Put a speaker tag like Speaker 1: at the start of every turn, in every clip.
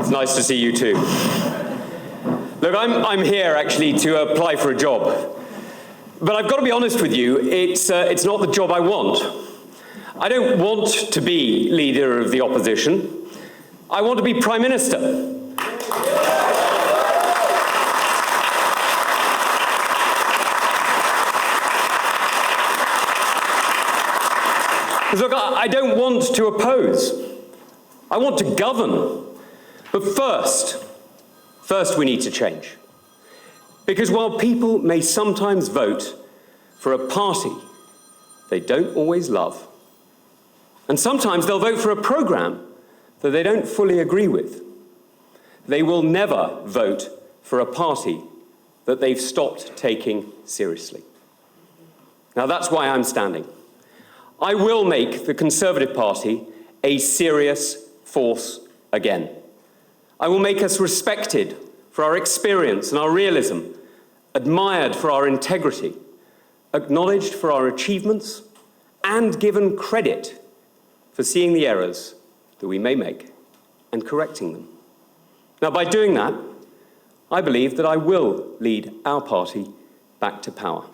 Speaker 1: It's nice to see you too. Look, I'm here actually to apply for a job. But I've got to be honest with you, it's not the job I want. I don't want to be leader of the opposition. I want to be Prime Minister. Because look, I don't want to oppose. I want to govern. But first we need to change. Because while people may sometimes vote for a party they don't always love, and sometimes they'll vote for a programme that they don't fully agree with, they will never vote for a party that they've stopped taking seriously. Now that's why I'm standing. I will make the Conservative Party a serious force again. I will make us respected for our experience and our realism, admired for our integrity, acknowledged for our achievements, and given credit for seeing the errors that we may make and correcting them. Now, by doing that, I believe that I will lead our party back to power.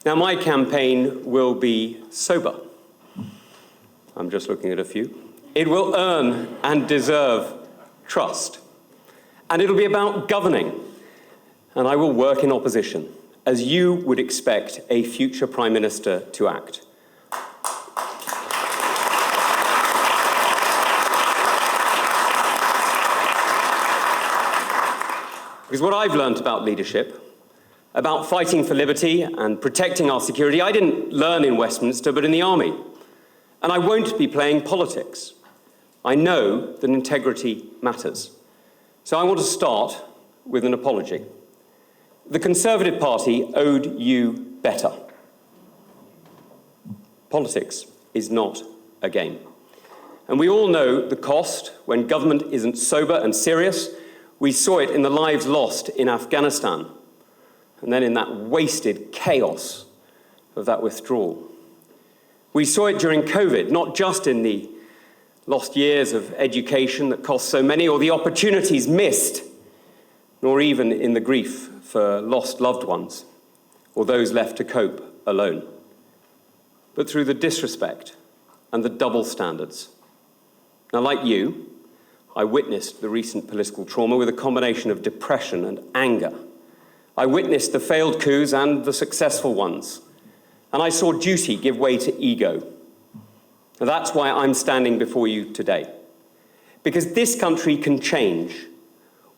Speaker 1: Now, my campaign will be sober. I'm just looking at a few. It will earn and deserve trust. And it'll be about governing. And I will work in opposition, as you would expect a future Prime Minister to act. Because what I've learned about leadership, about fighting for liberty and protecting our security, I didn't learn in Westminster, but in the army. And I won't be playing politics. I know that integrity matters. So I want to start with an apology. The Conservative Party owed you better. Politics is not a game. And we all know the cost when government isn't sober and serious. We saw it in the lives lost in Afghanistan, and then in that wasted chaos of that withdrawal. We saw it during COVID, not just in the lost years of education that cost so many, or the opportunities missed, nor even in the grief for lost loved ones, or those left to cope alone, but through the disrespect and the double standards. Now, like you, I witnessed the recent political trauma with a combination of depression and anger. I witnessed the failed coups and the successful ones, and I saw duty give way to ego. And that's why I'm standing before you today. Because this country can change.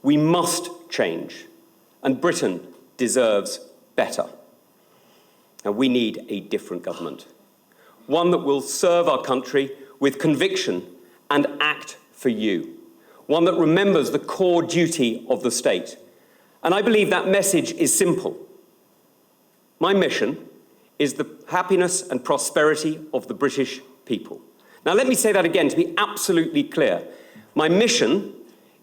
Speaker 1: We must change. And Britain deserves better. And we need a different government. One that will serve our country with conviction and act for you. One that remembers the core duty of the state. And I believe that message is simple. My mission is the happiness and prosperity of the British people. Now, let me say that again to be absolutely clear. My mission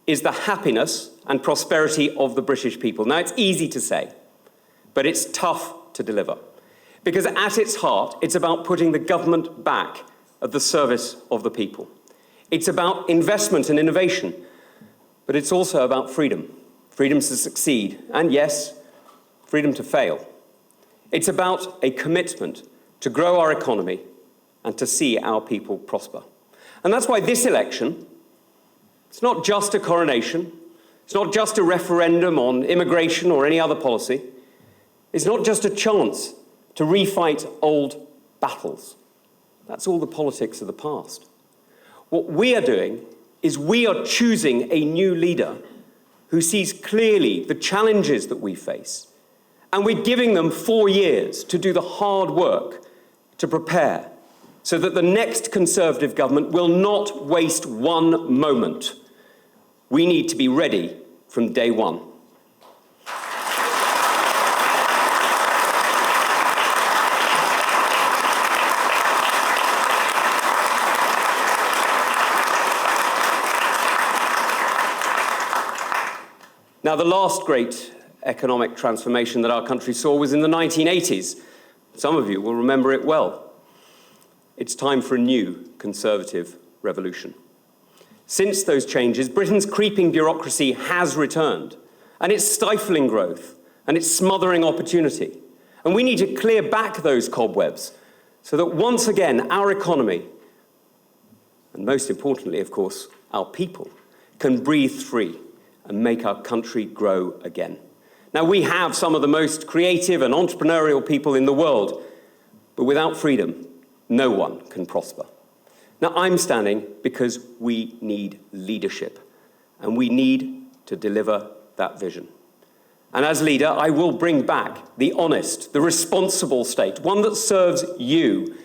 Speaker 1: is the happiness and prosperity of the British people. Now, it's easy to say, but it's tough to deliver. Because at its heart, it's about putting the government back at the service of the people. It's about investment and innovation, but it's also about freedom. Freedom to succeed, and yes, freedom to fail. It's about a commitment to grow our economy and to see our people prosper. And that's why this election, it's not just a coronation, it's not just a referendum on immigration or any other policy, it's not just a chance to refight old battles. That's all the politics of the past. What we are doing is we are choosing a new leader who sees clearly the challenges that we face. And we're giving them 4 years to do the hard work to prepare so that the next Conservative government will not waste one moment. We need to be ready from day one. Now, the last great economic transformation that our country saw was in the 1980s. Some of you will remember it well. It's time for a new Conservative revolution. Since those changes, Britain's creeping bureaucracy has returned, and it's stifling growth, and it's smothering opportunity. And we need to clear back those cobwebs so that once again our economy, and most importantly, of course, our people, can breathe free and make our country grow again. Now, we have some of the most creative and entrepreneurial people in the world, but without freedom, no one can prosper. Now, I'm standing because we need leadership, and we need to deliver that vision. And as leader, I will bring back the honest, the responsible state, one that serves you,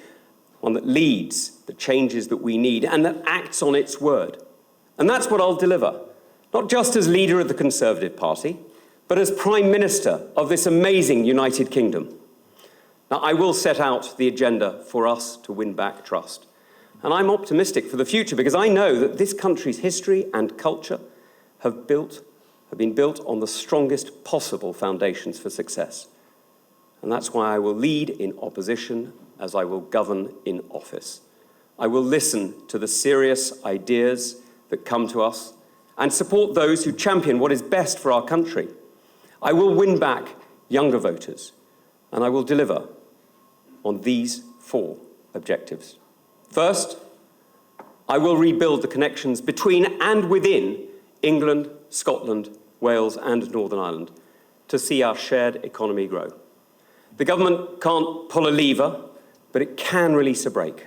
Speaker 1: one that leads the changes that we need and that acts on its word. And that's what I'll deliver, not just as leader of the Conservative Party, but as Prime Minister of this amazing United Kingdom. Now, I will set out the agenda for us to win back trust. And I'm optimistic for the future because I know that this country's history and culture have been built on the strongest possible foundations for success. And that's why I will lead in opposition as I will govern in office. I will listen to the serious ideas that come to us and support those who champion what is best for our country. I will win back younger voters, and I will deliver on these 4 objectives. First, I will rebuild the connections between and within England, Scotland, Wales and Northern Ireland to see our shared economy grow. The government can't pull a lever, but it can release a brake.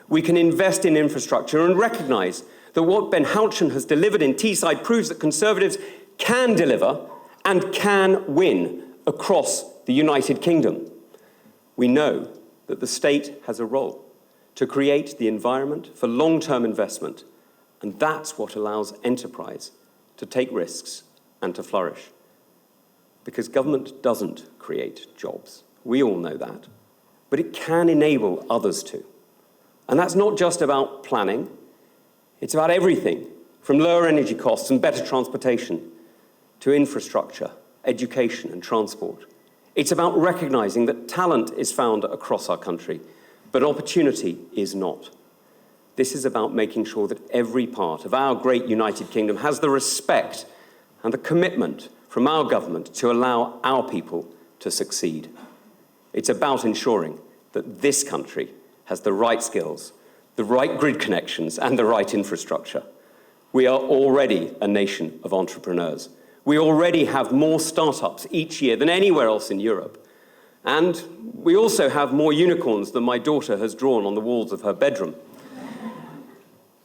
Speaker 1: We can invest in infrastructure and recognise that what Ben Houchen has delivered in Teesside proves that Conservatives can deliver and can win across the United Kingdom. We know that the state has a role to create the environment for long-term investment, and that's what allows enterprise to take risks and to flourish. Because government doesn't create jobs. We all know that. But it can enable others to. And that's not just about planning. It's about everything, from lower energy costs and better transportation to infrastructure, education and transport. It's about recognising that talent is found across our country, but opportunity is not. This is about making sure that every part of our great United Kingdom has the respect and the commitment from our government to allow our people to succeed. It's about ensuring that this country has the right skills, the right grid connections, and the right infrastructure. We are already a nation of entrepreneurs. We already have more startups each year than anywhere else in Europe. And we also have more unicorns than my daughter has drawn on the walls of her bedroom.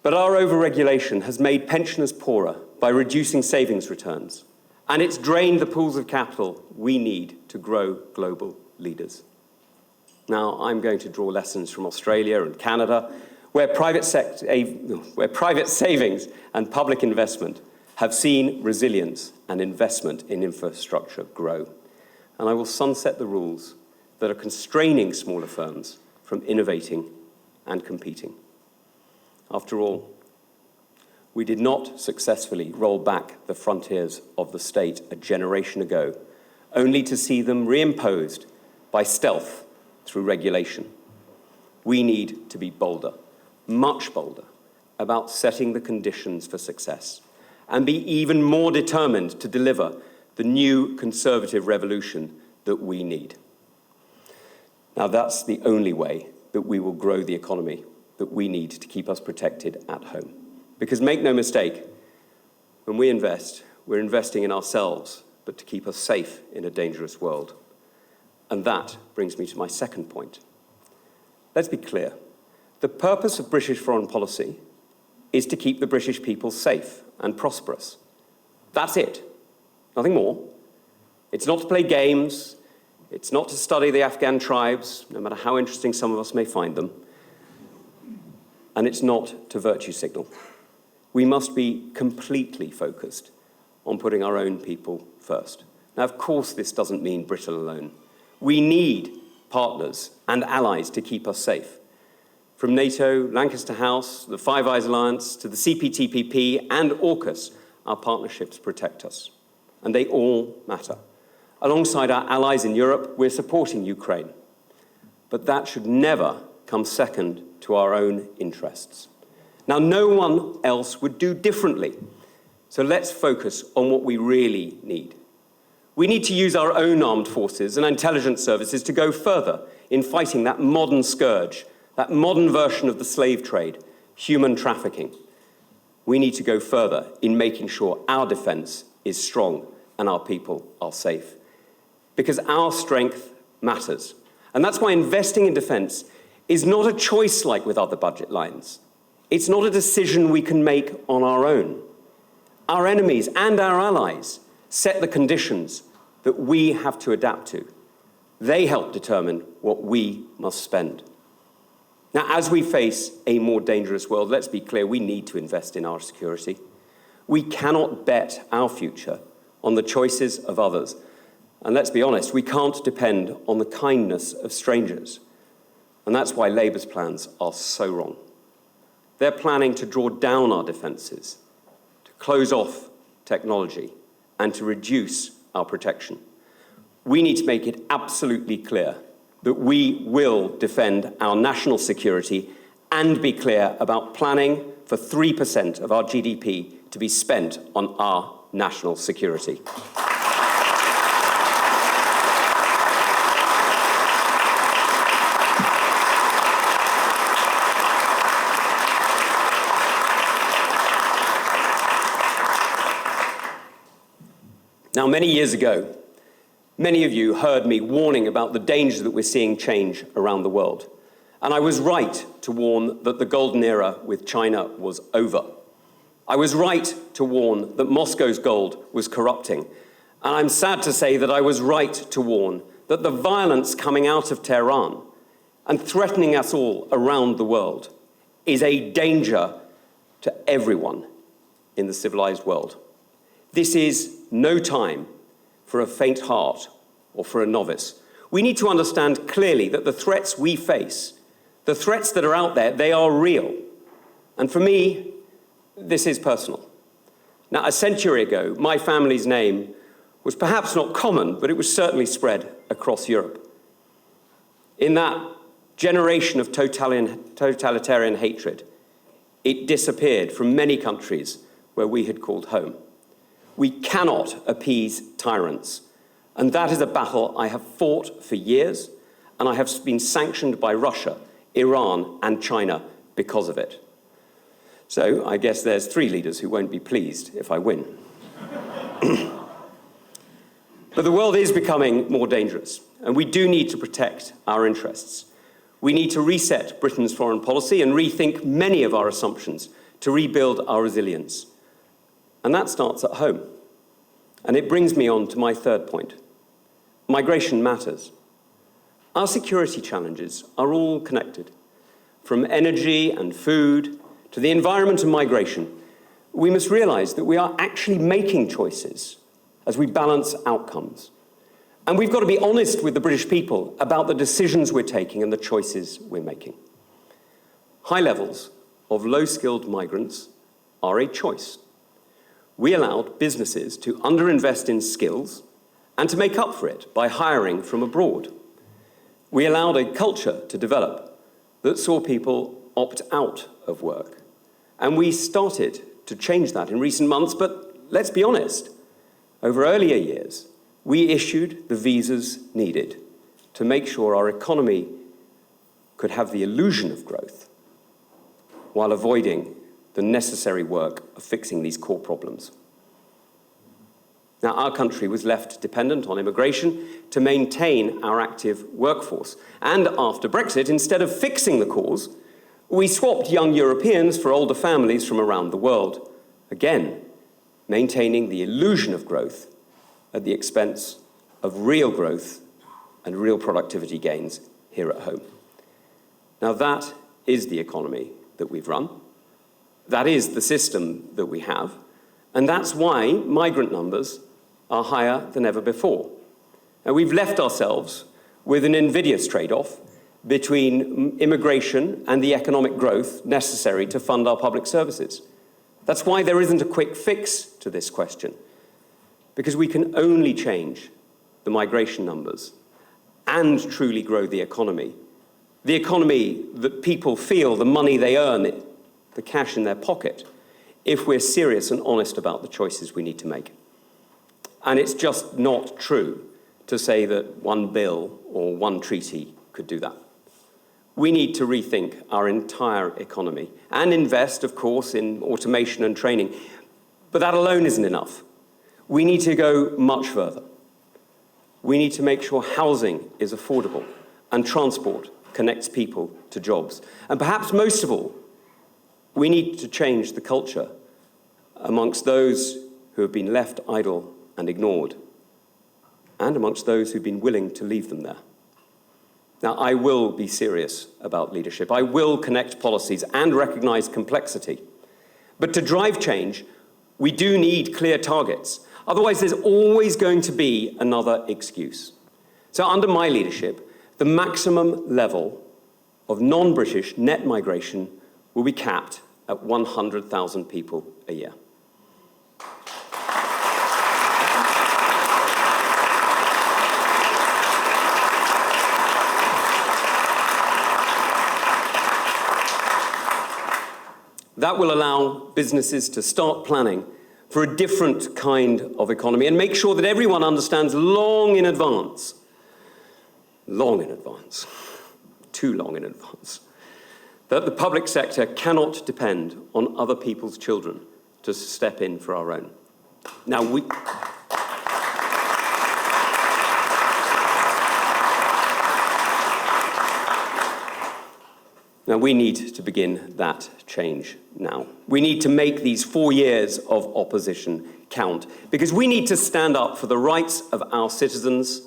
Speaker 1: But our overregulation has made pensioners poorer by reducing savings returns, and it's drained the pools of capital we need to grow global leaders. Now, I'm going to draw lessons from Australia and Canada, where private savings and public investment have seen resilience and investment in infrastructure grow. And I will sunset the rules that are constraining smaller firms from innovating and competing. After all, we did not successfully roll back the frontiers of the state a generation ago, only to see them reimposed by stealth through regulation. We need to be bolder, much bolder, about setting the conditions for success and be even more determined to deliver the new Conservative revolution that we need. Now, that's the only way that we will grow the economy that we need to keep us protected at home. Because make no mistake, when we invest, we're investing in ourselves, but to keep us safe in a dangerous world. And that brings me to my second point. Let's be clear. The purpose of British foreign policy is to keep the British people safe and prosperous. That's it. Nothing more. It's not to play games. It's not to study the Afghan tribes, no matter how interesting some of us may find them. And it's not to virtue signal. We must be completely focused on putting our own people first. Now, of course, this doesn't mean Britain alone. We need partners and allies to keep us safe. From NATO, Lancaster House, the Five Eyes Alliance, to the CPTPP and AUKUS, our partnerships protect us. and they all matter. Alongside our allies in Europe, we're supporting Ukraine. But that should never come second to our own interests. Now, no one else would do differently. So let's focus on what we really need. We need to use our own armed forces and intelligence services to go further in fighting that modern scourge, that modern version of the slave trade, human trafficking. We need to go further in making sure our defense is strong and our people are safe. Because our strength matters. And that's why investing in defense is not a choice like with other budget lines. It's not a decision we can make on our own. Our enemies and our allies set the conditions that we have to adapt to. They help determine what we must spend. Now, as we face a more dangerous world, let's be clear, we need to invest in our security. We cannot bet our future on the choices of others. And let's be honest, we can't depend on the kindness of strangers. And that's why Labour's plans are so wrong. They're planning to draw down our defences, to close off technology, and to reduce our protection. We need to make it absolutely clear that we will defend our national security and be clear about planning for 3% of our GDP to be spent on our national security. Now, many years ago, many of you heard me warning about the danger that we're seeing change around the world. And I was right to warn that the golden era with China was over. I was right to warn that Moscow's gold was corrupting. And I'm sad to say that I was right to warn that the violence coming out of Tehran and threatening us all around the world is a danger to everyone in the civilized world. This is no time for a faint heart or for a novice. We need to understand clearly that the threats we face, the threats that are out there, they are real. And for me, this is personal. Now, a century ago, my family's name was perhaps not common, but it was certainly spread across Europe. In that generation of totalitarian hatred, it disappeared from many countries where we had called home. We cannot appease tyrants, and that is a battle I have fought for years, and I have been sanctioned by Russia, Iran, and China because of it. So I guess there's 3 leaders who won't be pleased if I win. But the world is becoming more dangerous, and we do need to protect our interests. We need to reset Britain's foreign policy and rethink many of our assumptions to rebuild our resilience. And that starts at home. And it brings me on to my third point. Migration matters. Our security challenges are all connected. From energy and food to the environment and migration, we must realize that we are actually making choices as we balance outcomes. And we've got to be honest with the British people about the decisions we're taking and the choices we're making. High levels of low-skilled migrants are a choice. We allowed businesses to underinvest in skills and to make up for it by hiring from abroad. We allowed a culture to develop that saw people opt out of work. And we started to change that in recent months, but let's be honest, over earlier years, we issued the visas needed to make sure our economy could have the illusion of growth while avoiding the necessary work of fixing these core problems. Now, our country was left dependent on immigration to maintain our active workforce. And after Brexit, instead of fixing the cause, we swapped young Europeans for older families from around the world, again, maintaining the illusion of growth at the expense of real growth and real productivity gains here at home. Now, that is the economy that we've run. That is the system that we have, and that's why migrant numbers are higher than ever before. And we've left ourselves with an invidious trade-off between immigration and the economic growth necessary to fund our public services. That's why there isn't a quick fix to this question. because we can only change the migration numbers and truly grow the economy that people feel, the money they earn, the cash in their pocket, if we're serious and honest about the choices we need to make. And it's just not true to say that one bill or one treaty could do that. We need to rethink our entire economy and invest, of course, in automation and training. But that alone isn't enough. We need to go much further. We need to make sure housing is affordable and transport connects people to jobs. And perhaps most of all, we need to change the culture amongst those who have been left idle and ignored, and amongst those who've been willing to leave them there. Now, I will be serious about leadership. I will connect policies and recognize complexity. But to drive change, we do need clear targets. Otherwise, there's always going to be another excuse. So under my leadership, the maximum level of non-British net migration will be capped at 100,000 people a year. That will allow businesses to start planning for a different kind of economy and make sure that everyone understands long in advance, too long in advance, that the public sector cannot depend on other people's children to step in for our own. Now, we need to begin that change now. We need to make these 4 years of opposition count, because we need to stand up for the rights of our citizens,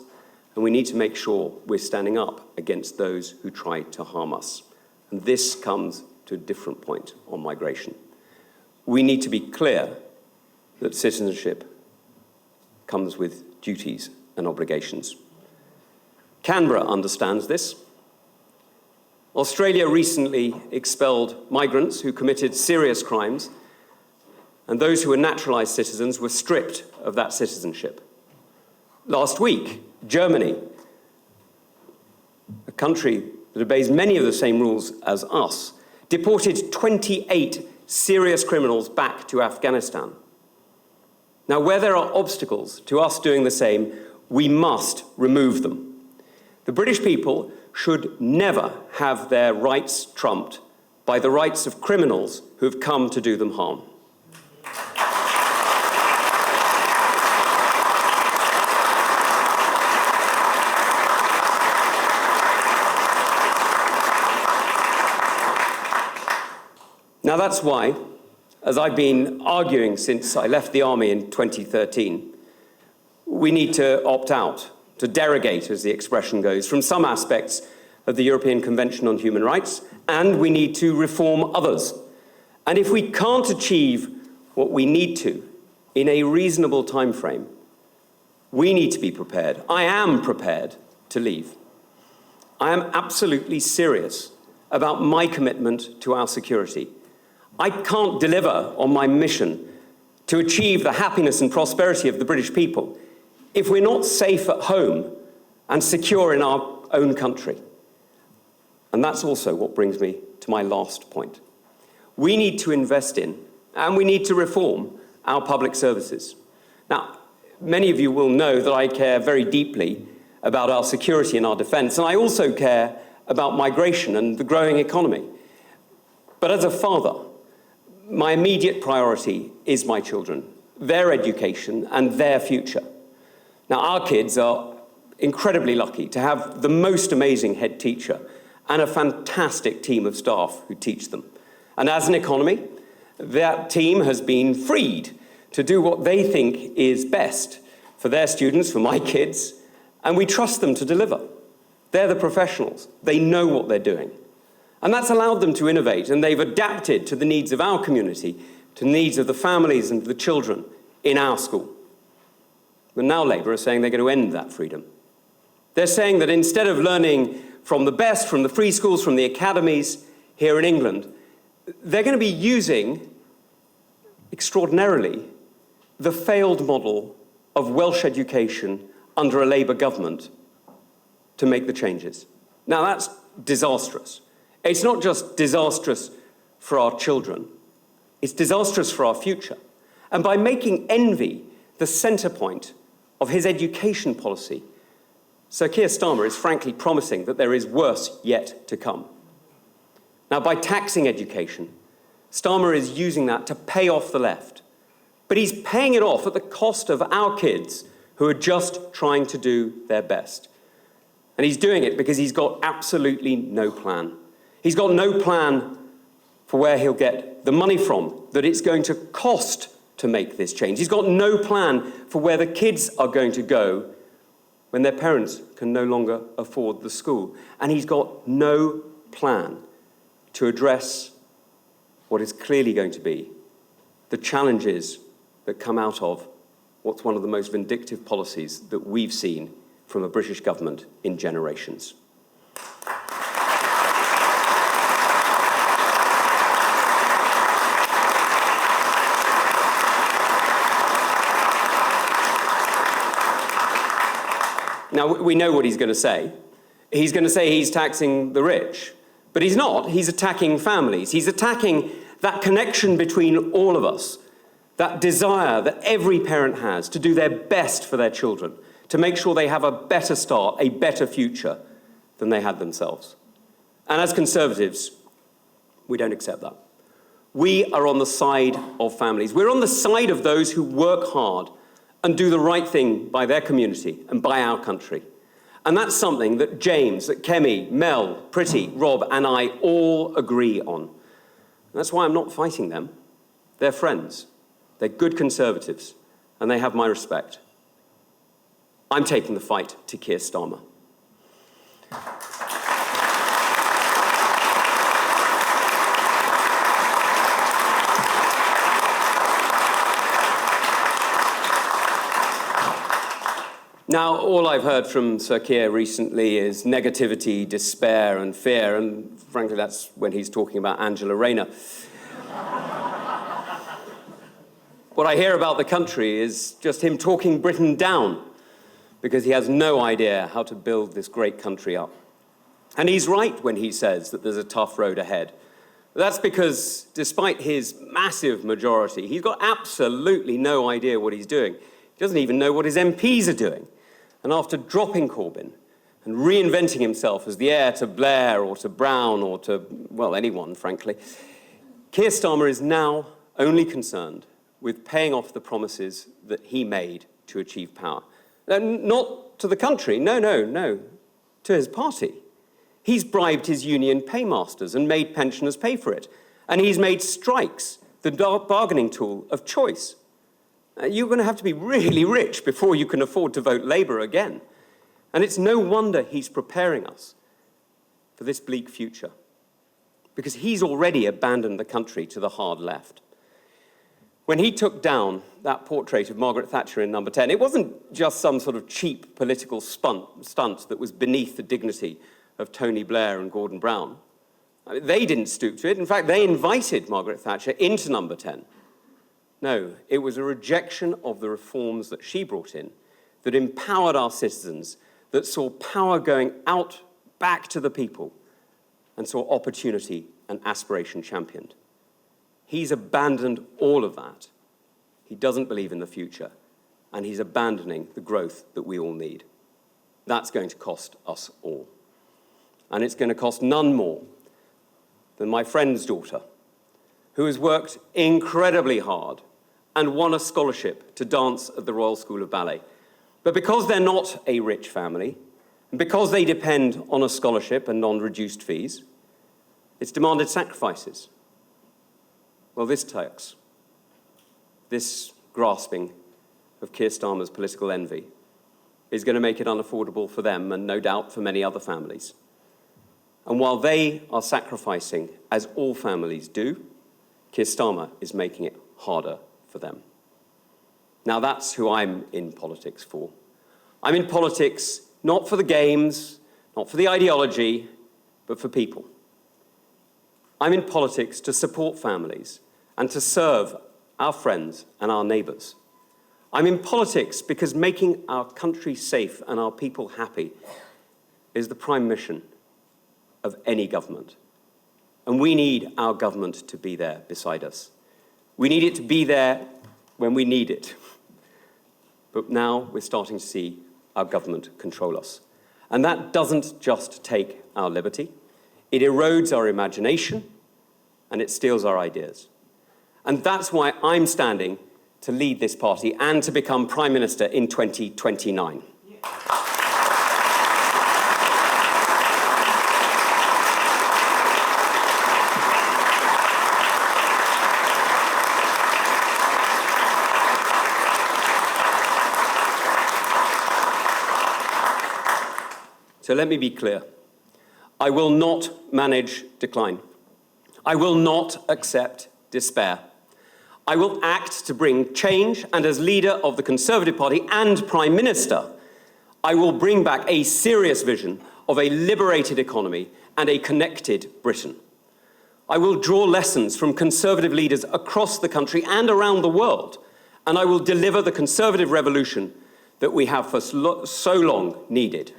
Speaker 1: and we need to make sure we're standing up against those who try to harm us. And this comes to a different point on migration. We need to be clear that citizenship comes with duties and obligations. Canberra understands this. Australia recently expelled migrants who committed serious crimes, and those who were naturalised citizens were stripped of that citizenship. Last week, Germany, a country that obeys many of the same rules as us, deported 28 serious criminals back to Afghanistan. Now, where there are obstacles to us doing the same, we must remove them. The British people should never have their rights trumped by the rights of criminals who have come to do them harm. Now, that's why, as I've been arguing since I left the army in 2013, we need to opt out, to derogate, as the expression goes, from some aspects of the European Convention on Human Rights, and we need to reform others. And if we can't achieve what we need to in a reasonable time frame, we need to be prepared. I am prepared to leave. I am absolutely serious about my commitment to our security. I can't deliver on my mission to achieve the happiness and prosperity of the British people if we're not safe at home and secure in our own country. And that's also what brings me to my last point. We need to invest in, and we need to reform, our public services. Now, many of you will know that I care very deeply about our security and our defence, and I also care about migration and the growing economy. But as a father, my immediate priority is my children, their education and their future. Now, our kids are incredibly lucky to have the most amazing head teacher and a fantastic team of staff who teach them. And as an economy, that team has been freed to do what they think is best for their students, for my kids, and we trust them to deliver. They're the professionals. They know what they're doing. And that's allowed them to innovate, and they've adapted to the needs of our community, to the needs of the families and the children in our school. But now Labour are saying they're going to end that freedom. They're saying that instead of learning from the best, from the free schools, from the academies here in England, they're going to be using, extraordinarily, the failed model of Welsh education under a Labour government to make the changes. Now, that's disastrous. It's not just disastrous for our children, it's disastrous for our future. And by making envy the centre point of his education policy, Sir Keir Starmer is frankly promising that there is worse yet to come. Now, by taxing education, Starmer is using that to pay off the left. But he's paying it off at the cost of our kids who are just trying to do their best. And he's doing it because he's got absolutely no plan. He's got no plan for where he'll get the money from that it's going to cost to make this change. He's got no plan for where the kids are going to go when their parents can no longer afford the school. And he's got no plan to address what is clearly going to be the challenges that come out of what's one of the most vindictive policies that we've seen from a British government in generations. Now, we know what he's going to say. He's going to say he's taxing the rich. But he's not. He's attacking families. He's attacking that connection between all of us, that desire that every parent has to do their best for their children, to make sure they have a better start, a better future than they had themselves. And as Conservatives, we don't accept that. We are on the side of families. We're on the side of those who work hard and do the right thing by their community and by our country. And that's something that James, that Kemi, Mel, Pretty, Rob, and I all agree on. And that's why I'm not fighting them. They're friends. They're good Conservatives, and they have my respect. I'm taking the fight to Keir Starmer. Now, all I've heard from Sir Keir recently is negativity, despair, and fear, and frankly, that's when he's talking about Angela Rayner. What I hear about the country is just him talking Britain down, because he has no idea how to build this great country up. And he's right when he says that there's a tough road ahead. That's because, despite his massive majority, he's got absolutely no idea what he's doing. He doesn't even know what his MPs are doing. And after dropping Corbyn and reinventing himself as the heir to Blair or to Brown or to, well, anyone, frankly, Keir Starmer is now only concerned with paying off the promises that he made to achieve power. Not to the country, no, to his party. He's bribed his union paymasters and made pensioners pay for it. And he's made strikes the bargaining tool of choice. You're going to have to be really rich before you can afford to vote Labour again. And it's no wonder he's preparing us for this bleak future, because he's already abandoned the country to the hard left. When he took down that portrait of Margaret Thatcher in Number 10, it wasn't just some sort of cheap political stunt that was beneath the dignity of Tony Blair and Gordon Brown. They didn't stoop to it. In fact, they invited Margaret Thatcher into Number 10. No, it was a rejection of the reforms that she brought in that empowered our citizens, that saw power going out back to the people and saw opportunity and aspiration championed. He's abandoned all of that. He doesn't believe in the future, and he's abandoning the growth that we all need. That's going to cost us all. And it's going to cost none more than my friend's daughter, who has worked incredibly hard and won a scholarship to dance at the Royal School of Ballet. But because they're not a rich family, and because they depend on a scholarship and non-reduced fees, it's demanded sacrifices. Well, this tax, this grasping of Keir Starmer's political envy, is going to make it unaffordable for them and no doubt for many other families. And while they are sacrificing, as all families do, Keir Starmer is making it harder for them. Now, that's who I'm in politics for. I'm in politics not for the games, not for the ideology, but for people. I'm in politics to support families and to serve our friends and our neighbours. I'm in politics because making our country safe and our people happy is the prime mission of any government. And we need our government to be there beside us. We need it to be there when we need it. But now we're starting to see our government control us. And that doesn't just take our liberty. It erodes our imagination and it steals our ideas. And that's why I'm standing to lead this party and to become Prime Minister in 2029. So let me be clear. I will not manage decline. I will not accept despair. I will act to bring change, and as leader of the Conservative Party and Prime Minister, I will bring back a serious vision of a liberated economy and a connected Britain. I will draw lessons from Conservative leaders across the country and around the world, and I will deliver the Conservative revolution that we have for so long needed.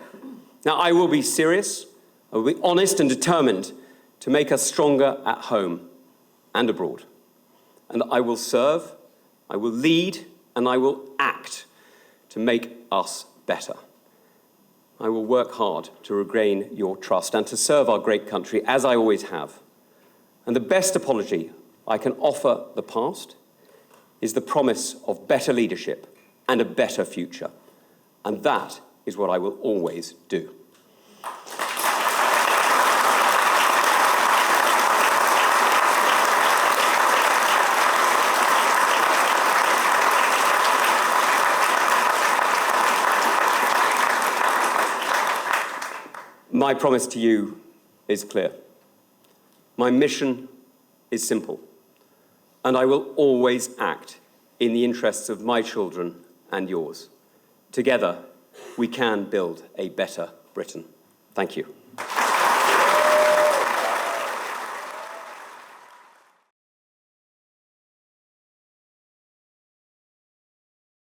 Speaker 1: Now, I will be serious, I will be honest and determined to make us stronger at home and abroad. And I will serve, I will lead, and I will act to make us better. I will work hard to regain your trust and to serve our great country, as I always have. And the best apology I can offer the past is the promise of better leadership and a better future. And that is what I will always do. My promise to you is clear. My mission is simple, and I will always act in the interests of my children and yours. Together, we can build a better Britain. Thank you.